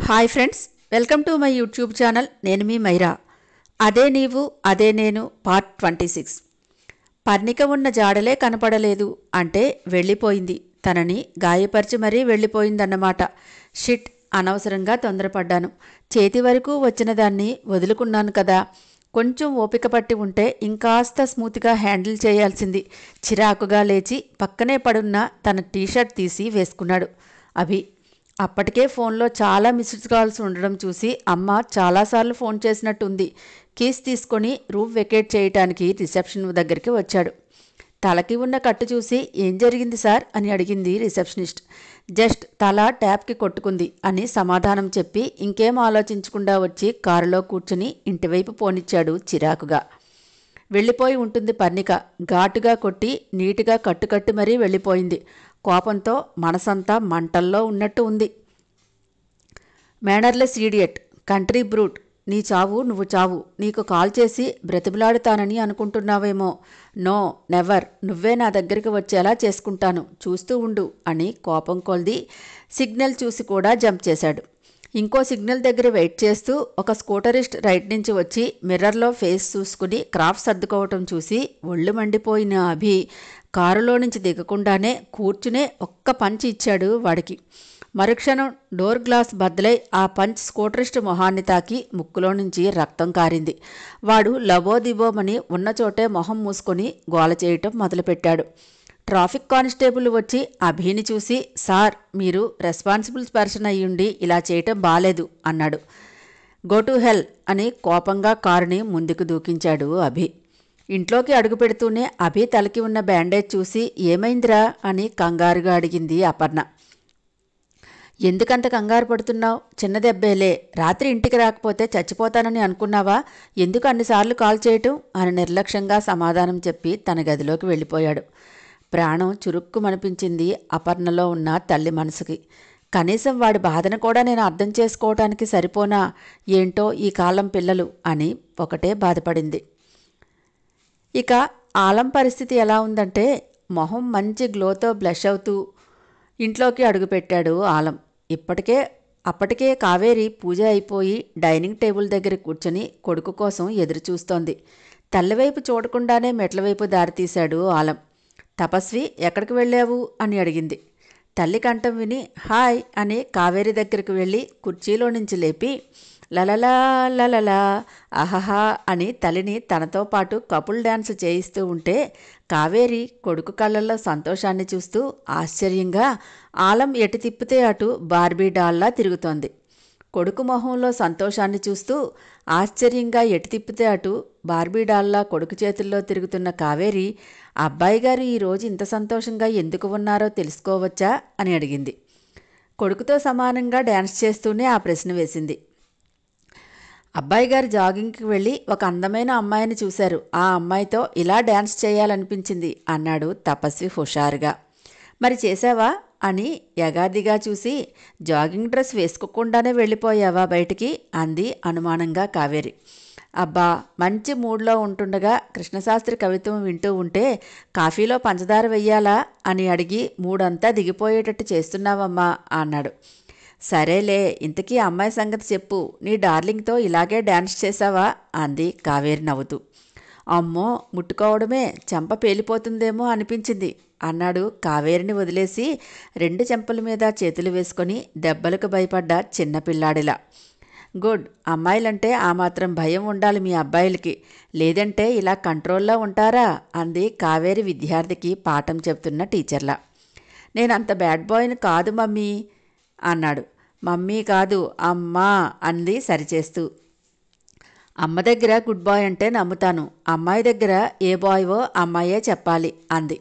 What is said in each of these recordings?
Hi friends, welcome to my YouTube channel. నేను మీ మైరా. అదే నీవు అదే నేను పార్ట్ 26. పర్ణిక ఉన్న జాడలే కనపడలేదు అంటే వెళ్ళిపోయింది. తనని గాయపరిచి మరీ వెళ్ళిపోయిందన్నమాట. షిట్, అనవసరంగా తొందరపడ్డాను. చేతి వరకు వచ్చిన దాన్ని వదులుకున్నాను కదా. కొంచెం ఓపిక పట్టి ఉంటే ఇంకాస్త స్మూత్గా హ్యాండిల్ చేయాల్సింది. చిరాకుగా లేచి పక్కనే పడున్న తన టీషర్ట్ తీసి వేసుకున్నాడు అభి. అప్పటికే ఫోన్లో చాలా మిస్డ్ కాల్స్ ఉండడం చూసి అమ్మ చాలాసార్లు ఫోన్ చేసినట్టుంది. కీస్ తీసుకొని రూమ్ వెకేట్ చేయటానికి రిసెప్షన్ దగ్గరికి వచ్చాడు. తలకి ఉన్న కట్టు చూసి ఏం జరిగింది సార్ అని అడిగింది రిసెప్షనిస్ట్. జస్ట్ తల ట్యాప్కి కొట్టుకుంది అని సమాధానం చెప్పి ఇంకేం ఆలోచించకుండా వచ్చి కారులో కూర్చుని ఇంటివైపు పోనిచ్చాడు చిరాకుగా. వెళ్ళిపోయి ఉంటుంది పర్ణిక. ఘాటుగా కొట్టి నీటుగా కట్టుకట్టి మరీ వెళ్ళిపోయింది. కోపంతో మనసంతా మంటల్లో ఉన్నట్టు ఉంది. మేనర్లెస్ ఈడియట్, కంట్రీ బ్రూట్, నీ చావు నువ్వు చావు. నీకు కాల్ చేసి బ్రతిమలాడుతానని అనుకుంటున్నావేమో. No, never. నువ్వే నా దగ్గరికి వచ్చేలా చేసుకుంటాను, చూస్తూ ఉండు అని కోపం కొల్ది సిగ్నల్ చూసి కూడా జంప్ చేశాడు. ఇంకో సిగ్నల్ దగ్గర వెయిట్ చేస్తూ ఒక స్కూటరిస్ట్ రైట్ నుంచి వచ్చి మిర్రర్లో ఫేస్ చూసుకుని క్రాఫ్ సర్దుకోవటం చూసి ఒళ్ళు మండిపోయిన అభి కారులో నుంచి దిగకుండానే కూర్చునే ఒక్క పంచ్ ఇచ్చాడు వాడికి. మరుక్షణం డోర్ గ్లాస్ బద్దలై ఆ పంచ్ స్కూటరిస్ట్ మొహాన్ని తాకి ముక్కులో నుంచి రక్తం కారింది. వాడు లబోదిబోమని ఉన్న చోటే మొహం మూసుకొని గోల చేయటం మొదలుపెట్టాడు. ట్రాఫిక్ కానిస్టేబుల్ వచ్చి అభిని చూసి, సార్, మీరు రెస్పాన్సిబుల్ పర్సన్ అయ్యుండి ఇలా చేయటం బాలేదు అన్నాడు. గో టు హెల్ అని కోపంగా కారుని ముందుకు దూకించాడు అభి. ఇంట్లోకి అడుగు పెడుతూనే అభి తలకి ఉన్న బ్యాండేజ్ చూసి ఏమైందిరా అని కంగారుగా అడిగింది అపర్ణ. ఎందుకంత కంగారు పడుతున్నావు? చిన్న దెబ్బేలే. రాత్రి ఇంటికి రాకపోతే చచ్చిపోతానని అనుకున్నావా? ఎందుకు అన్నిసార్లు కాల్ చేయటం అని నిర్లక్ష్యంగా సమాధానం చెప్పి తన గదిలోకి వెళ్ళిపోయాడు. ప్రాణం చురుక్కుమనిపించింది అపర్ణలో ఉన్న తల్లి మనసుకి. కనీసం వాడి బాధను కూడా నేను అర్థం చేసుకోవటానికి సరిపోనా ఏంటో ఈ కాలం పిల్లలు అని ఒకటే బాధపడింది. ఇక ఆలం పరిస్థితి ఎలా ఉందంటే మొహం మంచి గ్లోతో బ్లష్ అవుతూ ఇంట్లోకి అడుగుపెట్టాడు ఆలం. అప్పటికే కావేరి పూజ అయిపోయి డైనింగ్ టేబుల్ దగ్గర కూర్చొని కొడుకు కోసం ఎదురుచూస్తోంది. తల్లివైపు చూడకుండానే మెట్లవైపు దారితీశాడు ఆలం. తపస్వి, ఎక్కడికి వెళ్ళావు అని అడిగింది. తల్లి కంఠం విని హాయ్ అని కావేరి దగ్గరికి వెళ్ళి కుర్చీలో నుంచి లేపి లలలా లలలా అహహా అని తల్లిని తనతో పాటు కపుల్ డ్యాన్స్ చేయిస్తూ ఉంటే కావేరి కొడుకు కళ్ళల్లో సంతోషాన్ని చూస్తూ ఆశ్చర్యంగా ఆలం ఎటు తిప్పితే అటు బార్బీ డాల్లా తిరుగుతోంది. కొడుకు మొహంలో సంతోషాన్ని చూస్తూ ఆశ్చర్యంగా ఎటు తిప్పితే అటు బార్బీ డాల్లా కొడుకు చేతుల్లో తిరుగుతున్న కావేరి, అబ్బాయి గారు ఈరోజు ఇంత సంతోషంగా ఎందుకు ఉన్నారో తెలుసుకోవచ్చా అని అడిగింది. కొడుకుతో సమానంగా డ్యాన్స్ చేస్తూనే ఆ ప్రశ్న వేసింది. అబ్బాయి గారు జాగింగ్కి వెళ్ళి ఒక అందమైన అమ్మాయిని చూశారు. ఆ అమ్మాయితో ఇలా డ్యాన్స్ చేయాలనిపించింది అన్నాడు తపస్వి హుషారుగా. మరి చేశావా అని యగాదిగా చూసి, జాగింగ్ డ్రెస్ వేసుకోకుండానే వెళ్ళిపోయావా బయటికి అంది అనుమానంగా కావేరి. అబ్బా, మంచి మూడ్లో ఉంటుండగా కృష్ణశాస్త్రి కవిత్వం వింటూ ఉంటే కాఫీలో పంచదార వెయ్యాలా అని అడిగి మూడంతా దిగిపోయేటట్టు చేస్తున్నావమ్మా అన్నాడు. సరేలే, ఇంతకీ అమ్మాయి సంగతి చెప్పు. నీ డార్లింగ్తో ఇలాగే డ్యాన్స్ చేశావా అంది కావేరి నవ్వుతూ. అమ్మో, ముట్టుకోవడమే చెంప పేలిపోతుందేమో అనిపించింది అన్నాడు కావేరిని వదిలేసి 2 చెంపల మీద చేతులు వేసుకొని దెబ్బలకు భయపడ్డ చిన్నపిల్లాడిలా. గుడ్, అమ్మాయిలంటే ఆ మాత్రం భయం ఉండాలి మీ అబ్బాయిలకి, లేదంటే ఇలా కంట్రోల్లో ఉంటారా అంది కావేరి విద్యార్థికి పాఠం చెప్తున్న టీచర్లా. నేనంత బ్యాడ్ బాయ్ని కాదు మమ్మీ అన్నాడు. మమ్మీ కాదు, అమ్మా అంది సరిచేస్తూ. అమ్మ దగ్గర గుడ్ బాయ్ అంటే నమ్ముతాను, అమ్మాయి దగ్గర ఏ బాయ్వో అమ్మాయే చెప్పాలి అంది.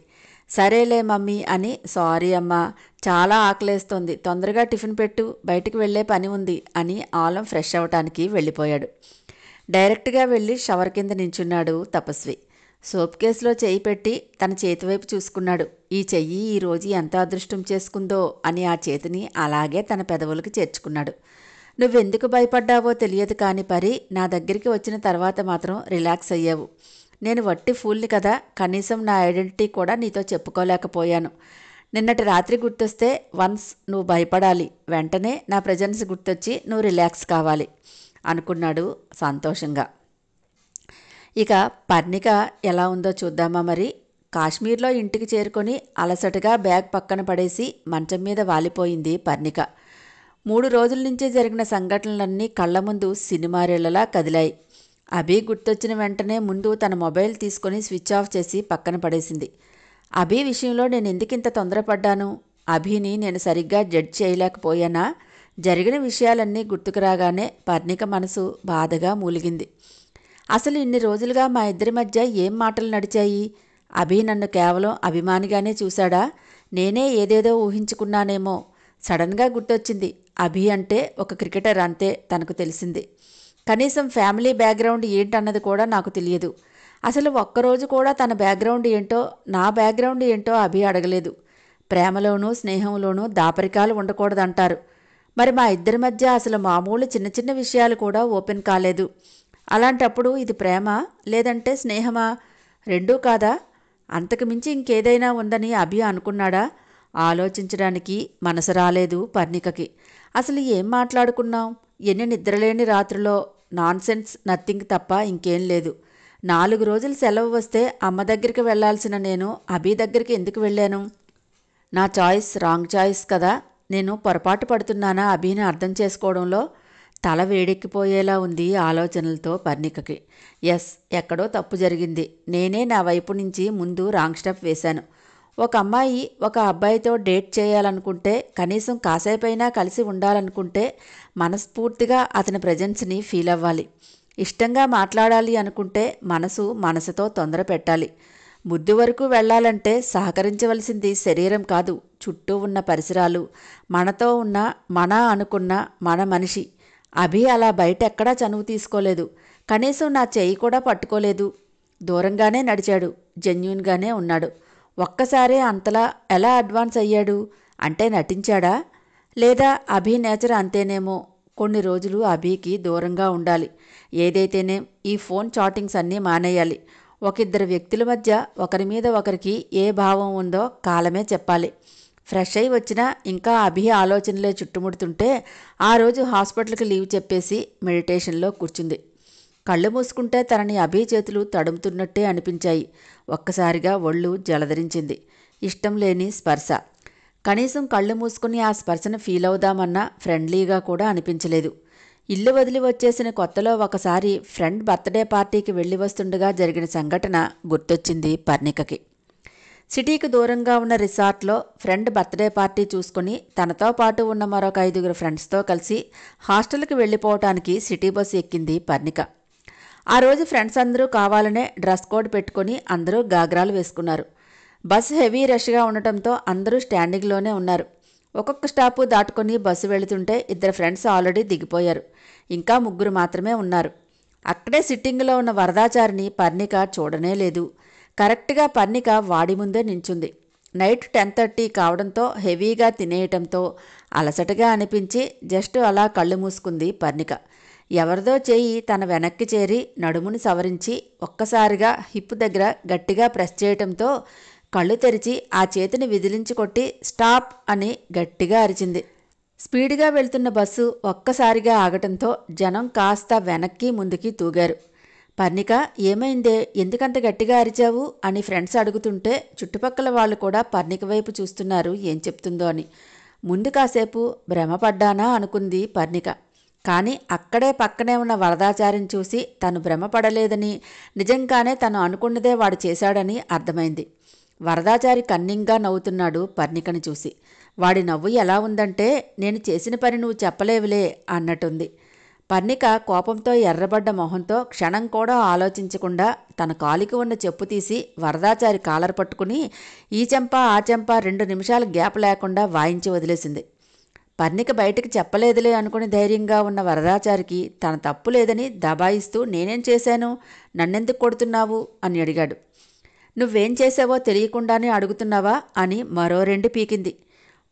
సరేలే మమ్మీ అని సారీ అమ్మా, చాలా ఆకలేస్తోంది, తొందరగా టిఫిన్ పెట్టు, బయటికి వెళ్లే పని ఉంది అని ఆలం ఫ్రెష్ అవ్వటానికి వెళ్ళిపోయాడు. డైరెక్ట్గా వెళ్ళి షవర్ కింద నించున్నాడు తపస్వి. సోప్ కేసులో చెయ్యి పెట్టి తన చేతివైపు చూసుకున్నాడు. ఈ చెయ్యి ఈరోజు ఎంత అదృష్టం చేసుకుందో అని ఆ చేతిని అలాగే తన పెదవులకు చేర్చుకున్నాడు. నువ్వెందుకు భయపడ్డావో తెలియదు కాని పరి, నా దగ్గరికి వచ్చిన తర్వాత మాత్రం రిలాక్స్ అయ్యావు. నేను వట్టి ఫూల్ని కదా, కనీసం నా ఐడెంటిటీ కూడా నీతో చెప్పుకోలేకపోయాను. నిన్నటి రాత్రి గుర్తొస్తే వన్స్ నువ్వు భయపడాలి, వెంటనే నా ప్రెజెన్స్ గుర్తొచ్చి నువ్వు రిలాక్స్ కావాలి అనుకున్నాడు సంతోషంగా. ఇక పర్ణిక ఎలా ఉందో చూద్దామా మరి. కాశ్మీర్లో ఇంటికి చేరుకొని అలసటగా బ్యాగ్ పక్కన పడేసి మంచం మీద వాలిపోయింది పర్ణిక. 3 రోజుల నుంచి జరిగిన సంఘటనలన్నీ కళ్ల ముందు సినిమారేళ్లలా కదిలాయి. అభి గుర్తొచ్చిన వెంటనే ముందు తన మొబైల్ తీసుకొని స్విచ్ ఆఫ్ చేసి పక్కన పడేసింది. అభి విషయంలో నేను ఎందుకింత తొందరపడ్డాను? అభిని నేను సరిగ్గా జడ్జ్ చేయలేకపోయానా? జరిగిన విషయాలన్నీ గుర్తుకు రాగానే పర్ణిక మనసు బాధగా మూలిగింది. అసలు ఇన్ని రోజులుగా మా ఇద్దరి మధ్య ఏం మాటలు నడిచాయి? అభి నన్ను కేవలం అభిమానిగానే చూశాడా? నేనే ఏదేదో ఊహించుకున్నానేమో. సడన్గా గుర్తొచ్చింది, అభి అంటే ఒక క్రికెటర్ అంతే తనకు తెలిసింది. కనీసం ఫ్యామిలీ బ్యాక్గ్రౌండ్ ఏంటన్నది కూడా నాకు తెలియదు. అసలు ఒక్కరోజు కూడా తన బ్యాక్గ్రౌండ్ ఏంటో, నా బ్యాక్గ్రౌండ్ ఏంటో అభి అడగలేదు. ప్రేమలోనూ స్నేహంలోనూ దాపరికాలు ఉండకూడదంటారు. మరి మా ఇద్దరి మధ్య అసలు మామూలు చిన్న చిన్న విషయాలు కూడా ఓపెన్ కాలేదు. అలాంటప్పుడు ఇది ప్రేమ లేదంటే స్నేహమా? రెండూ కాదా? అంతకు మించి ఇంకేదైనా ఉందని అభి అనుకున్నాడా? ఆలోచించడానికి మనసు రాలేదు పర్ణికకి. అసలు ఏం మాట్లాడుకున్నాం? ఎన్ని నిద్రలేని రాత్రులో. నాన్సెన్స్, నథింగ్ తప్ప ఇంకేం లేదు. 4 రోజులు సెలవు వస్తే అమ్మ దగ్గరికి వెళ్లాల్సిన నేను అభి దగ్గరికి ఎందుకు వెళ్ళాను? నా చాయిస్ రాంగ్ చాయిస్ కదా. నేను పొరపాటు పడుతున్నానా అభిని అర్థం చేసుకోవడంలో? తల వేడెక్కిపోయేలా ఉంది ఆలోచనలతో పర్ణికకి. ఎస్, ఎక్కడో తప్పు జరిగింది. నేనే నా వైపు నుంచి ముందు రాంగ్ స్టెప్ వేశాను. ఒక అమ్మాయి ఒక అబ్బాయితో డేట్ చేయాలనుకుంటే, కనీసం కాసేపైనా కలిసి ఉండాలనుకుంటే మనస్ఫూర్తిగా అతని ప్రెజెన్స్ని ఫీల్ అవ్వాలి. ఇష్టంగా మాట్లాడాలి అనుకుంటే మనసుతో తొందర పెట్టాలి. ముద్దు వరకు వెళ్లాలంటే సహకరించవలసింది శరీరం కాదు, చుట్టూ ఉన్న పరిసరాలు, మనతో ఉన్న, మన అనుకున్న మన మనిషి. అభి అలా బయటెక్కడా చనువు తీసుకోలేదు. కనీసం నా చెయ్యి కూడా పట్టుకోలేదు. దూరంగానే నడిచాడు, జెన్యూన్గానే ఉన్నాడు. ఒక్కసారే అంతలా ఎలా అడ్వాన్స్ అయ్యాడు? అంటే నటించాడా? లేదా అభి నేచర్ అంతేనేమో. కొన్ని రోజులు అభికి దూరంగా ఉండాలి. ఏదైతేనే ఈ ఫోన్ చాటింగ్స్ అన్నీ మానేయాలి. ఒకిద్దరు వ్యక్తుల మధ్య ఒకరి మీద ఒకరికి ఏ భావం ఉందో కాలమే చెప్పాలి. ఫ్రెష్ అయి వచ్చినా ఇంకా అభి ఆలోచనలే చుట్టుముడుతుంటే ఆ రోజు హాస్పిటల్కి లీవ్ చెప్పేసి మెడిటేషన్లో కూర్చుంది. కళ్ళు మూసుకుంటే తనని అభి చేతులు తడుముతున్నట్టే అనిపించాయి. ఒక్కసారిగా ఒళ్ళు జలధరించింది. ఇష్టం లేని స్పర్శ. కనీసం కళ్ళు మూసుకుని ఆ స్పర్శను ఫీల్ అవుదామన్నా ఫ్రెండ్లీగా కూడా అనిపించలేదు. ఇల్లు వదిలి వచ్చేసిన కొత్తలో ఒకసారి ఫ్రెండ్ బర్త్డే పార్టీకి వెళ్ళి వస్తుండగా జరిగిన సంఘటన గుర్తొచ్చింది పర్ణికకి. సిటీకి దూరంగా ఉన్న రిసార్ట్లో ఫ్రెండ్ బర్త్డే పార్టీ చూసుకుని తనతో పాటు ఉన్న మరొక 5 ఫ్రెండ్స్తో కలిసి హాస్టల్కి వెళ్ళిపోవటానికి సిటీ బస్సు ఎక్కింది పర్ణిక. ఆ రోజు ఫ్రెండ్స్ అందరూ కావాలనే డ్రెస్ కోడ్ పెట్టుకుని అందరూ గాగ్రాలు వేసుకున్నారు. బస్సు హెవీ రష్గా ఉండటంతో అందరూ స్టాండింగ్లోనే ఉన్నారు. ఒక్కొక్క స్టాపు దాటుకొని బస్సు వెళుతుంటే 2 ఫ్రెండ్స్ ఆల్రెడీ దిగిపోయారు. ఇంకా 3 మాత్రమే ఉన్నారు. అక్కడే సిట్టింగ్లో ఉన్న వరదాచారిని పర్ణిక చూడనే లేదు. కరెక్ట్గా పర్ణిక వాడి ముందే నించుంది. నైట్ 10:30 కావడంతో హెవీగా తినేయటంతో అలసటగా అనిపించి జస్ట్ అలా కళ్ళు మూసుకుంది పర్ణిక. ఎవరిదో చేయి తన వెనక్కి చేరి నడుముని సవరించి ఒక్కసారిగా హిప్ దగ్గర గట్టిగా ప్రెస్ చేయటంతో కళ్ళు తెరిచి ఆ చేతిని విదిలించి కొట్టి స్టాప్ అని గట్టిగా అరిచింది. స్పీడ్గా వెళ్తున్న బస్సు ఒక్కసారిగా ఆగటంతో జనం కాస్త వెనక్కి ముందుకి తూగారు. పర్ణిక, ఏమైందే, ఎందుకంత గట్టిగా అరిచావు అని ఫ్రెండ్స్ అడుగుతుంటే చుట్టుపక్కల వాళ్ళు కూడా పర్ణిక వైపు చూస్తున్నారు ఏం చెప్తుందో అని. ముందు కాసేపు భ్రమపడ్డానా అనుకుంది పర్ణిక. కానీ అక్కడే పక్కనే ఉన్న వరదాచారిని చూసి తను భ్రమపడలేదని, నిజంగానే తను అనుకున్నదే వాడు చేశాడని అర్థమైంది. వరదాచారి కన్నింగ్గా నవ్వుతున్నాడు పర్ణికని చూసి. వాడి నవ్వు ఎలా ఉందంటే, నేను చేసిన పని నువ్వు చెప్పలేవులే అన్నట్టుంది. పర్ణిక కోపంతో ఎర్రబడ్డ మొహంతో క్షణం కూడా ఆలోచించకుండా తన కాలికి ఉన్న చెప్పు తీసి వరదాచారి కాలర్ పట్టుకుని ఈ చెంప ఆ చెంప 2 నిమిషాలు గ్యాప్ లేకుండా వాయించి వదిలేసింది. పర్ణిక బయటికి చెప్పలేదులే అనుకుని ధైర్యంగా ఉన్న వరదాచారికి తన తప్పు లేదని దబాయిస్తూ నేనేం చేశాను, నన్నెందుకు కొడుతున్నావు అని అడిగాడు. నువ్వేం చేసావో తెలియకుండానే అడుగుతున్నావా అని మరో 2 పీకింది.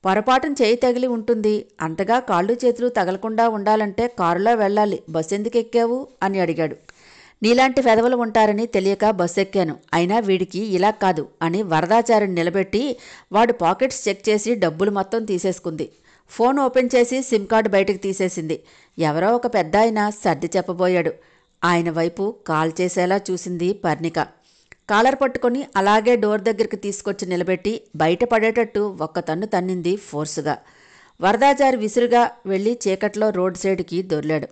పొరపాటున చేయి తగిలి ఉంటుంది, అంతగా కాళ్ళు చేతులు తగలకుండా ఉండాలంటే కారులో వెళ్ళాలి, బస్సు ఎందుకు ఎక్కావు అని అడిగాడు. నీలాంటి వెధవలు ఉంటారని తెలియక బస్సు ఎక్కాను. అయినా వీడికి ఇలా కాదు అని వరదాచారిని నిలబెట్టి వాడు పాకెట్స్ చెక్ చేసి డబ్బులు మొత్తం తీసేసుకుంది. ఫోన్ ఓపెన్ చేసి సిమ్ కార్డు బయటకు తీసేసింది. ఎవరో ఒక పెద్ద ఆయన సర్ది చెప్పబోయాడు. ఆయన వైపు కాల్ చేసేలా చూసింది పర్ణిక. కాలర్ పట్టుకొని అలాగే డోర్ దగ్గరికి తీసుకొచ్చి నిలబెట్టి బయటపడేటట్టు ఒక్క తన్ను తన్నింది ఫోర్సుగా. వరదాచారి విసురుగా వెళ్ళి చీకట్లో రోడ్ సైడ్కి దొర్లాడు.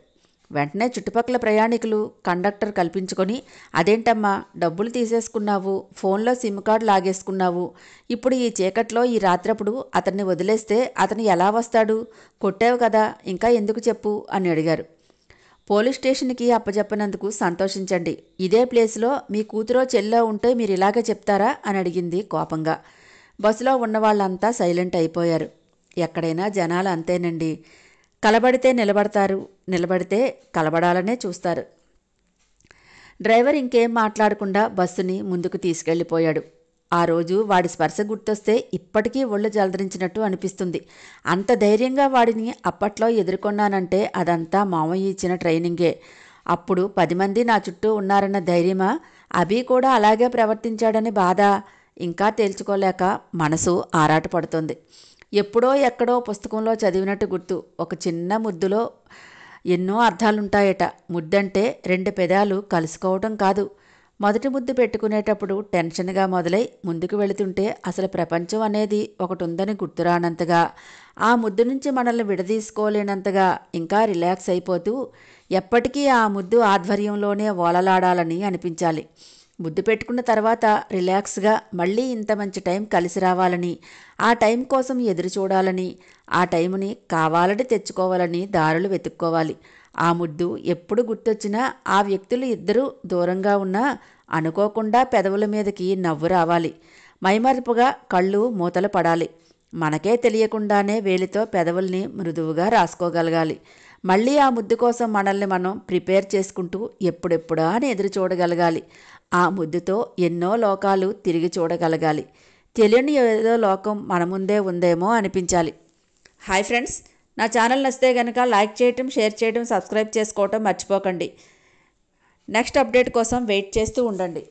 వెంటనే చుట్టుపక్కల ప్రయాణికులు కండక్టర్ కల్పించుకొని, అదేంటమ్మా డబ్బులు తీసేసుకున్నావు, ఫోన్లో సిమ్ కార్డు లాగేసుకున్నావు, ఇప్పుడు ఈ చీకట్లో ఈ రాత్రప్పుడు అతన్ని వదిలేస్తే అతను ఎలా వస్తాడు, కొట్టావు కదా ఇంకా ఎందుకు చెప్పు అని అడిగారు. పోలీస్ స్టేషన్కి అప్పచెప్పినందుకు సంతోషించండి. ఇదే ప్లేస్లో మీ కూతురో చెల్లో ఉంటే మీరు ఇలాగే చెప్తారా అని అడిగింది కోపంగా. బస్సులో ఉన్నవాళ్ళంతా సైలెంట్ అయిపోయారు. ఎక్కడైనా జనాలు అంతేనండి. కలబడితే నిలబడతారు, నిలబడితే కలబడాలనే చూస్తారు. డ్రైవర్ ఇంకేం మాట్లాడకుండా బస్సుని ముందుకు తీసుకెళ్ళిపోయాడు. ఆ రోజు వాడి స్పర్శ గుర్తొస్తే ఇప్పటికీ ఒళ్ళు జలదరించినట్టు అనిపిస్తుంది. అంత ధైర్యంగా వాడిని అప్పట్లో ఎదుర్కొన్నానంటే అదంతా మామయ్య ఇచ్చిన ట్రైనింగే. అప్పుడు 10 మంది నా చుట్టూ ఉన్నారన్న ధైర్యమా, అభి కూడా అలాగే ప్రవర్తించాడని బాధ ఇంకా తేల్చుకోలేక మనసు ఆరాటపడుతుంది. ఎప్పుడో ఎక్కడో పుస్తకంలో చదివినట్టు గుర్తు. ఒక చిన్న ముద్దులో ఎన్నో అర్థాలుంటాయట. ముద్దంటే 2 పెదాలు కలుసుకోవటం కాదు. మొదటి ముద్దు పెట్టుకునేటప్పుడు టెన్షన్గా మొదలై ముందుకు వెళుతుంటే అసలు ప్రపంచం అనేది ఒకటి ఉందని గుర్తురానంతగా, ఆ ముద్దు నుంచి మనల్ని విడదీసుకోలేనంతగా, ఇంకా రిలాక్స్ అయిపోతూ ఎప్పటికీ ఆ ముద్దు ఆధ్వర్యంలోనే ఓలలాడాలని అనిపించాలి. ముద్దు పెట్టుకున్న తర్వాత రిలాక్స్గా మళ్ళీ ఇంత మంచి టైం కలిసి రావాలని, ఆ టైం కోసం ఎదురు చూడాలని, ఆ టైంని కావాలని తెచ్చుకోవాలని దారులు వెతుక్కోవాలి. ఆ ముద్దు ఎప్పుడు గుర్తొచ్చినా ఆ వ్యక్తులు ఇద్దరూ దూరంగా ఉన్నా అనుకోకుండా పెదవుల మీదకి నవ్వు రావాలి. మైమరుపుగా కళ్ళు మూతలు పడాలి. మనకే తెలియకుండానే వేలితో పెదవుల్ని మృదువుగా రాసుకోగలగాలి. మళ్ళీ ఆ ముద్దు కోసం మనల్ని మనం ప్రిపేర్ చేసుకుంటూ ఎప్పుడెప్పుడా అని ఎదురు చూడగలగాలి. ఆ ముద్దుతో ఎన్నో లోకాలు తిరిగి చూడగలగాలి. తెలియని ఏదో లోకం మన ముందే ఉందేమో అనిపించాలి. హాయ్ ఫ్రెండ్స్, నా ఛానల్ నచ్చితే కనుక లైక్ చేయటం, షేర్ చేయటం, సబ్స్క్రైబ్ చేసుకోవటం మర్చిపోకండి. నెక్స్ట్ అప్డేట్ కోసం వెయిట్ చేస్తూ ఉండండి.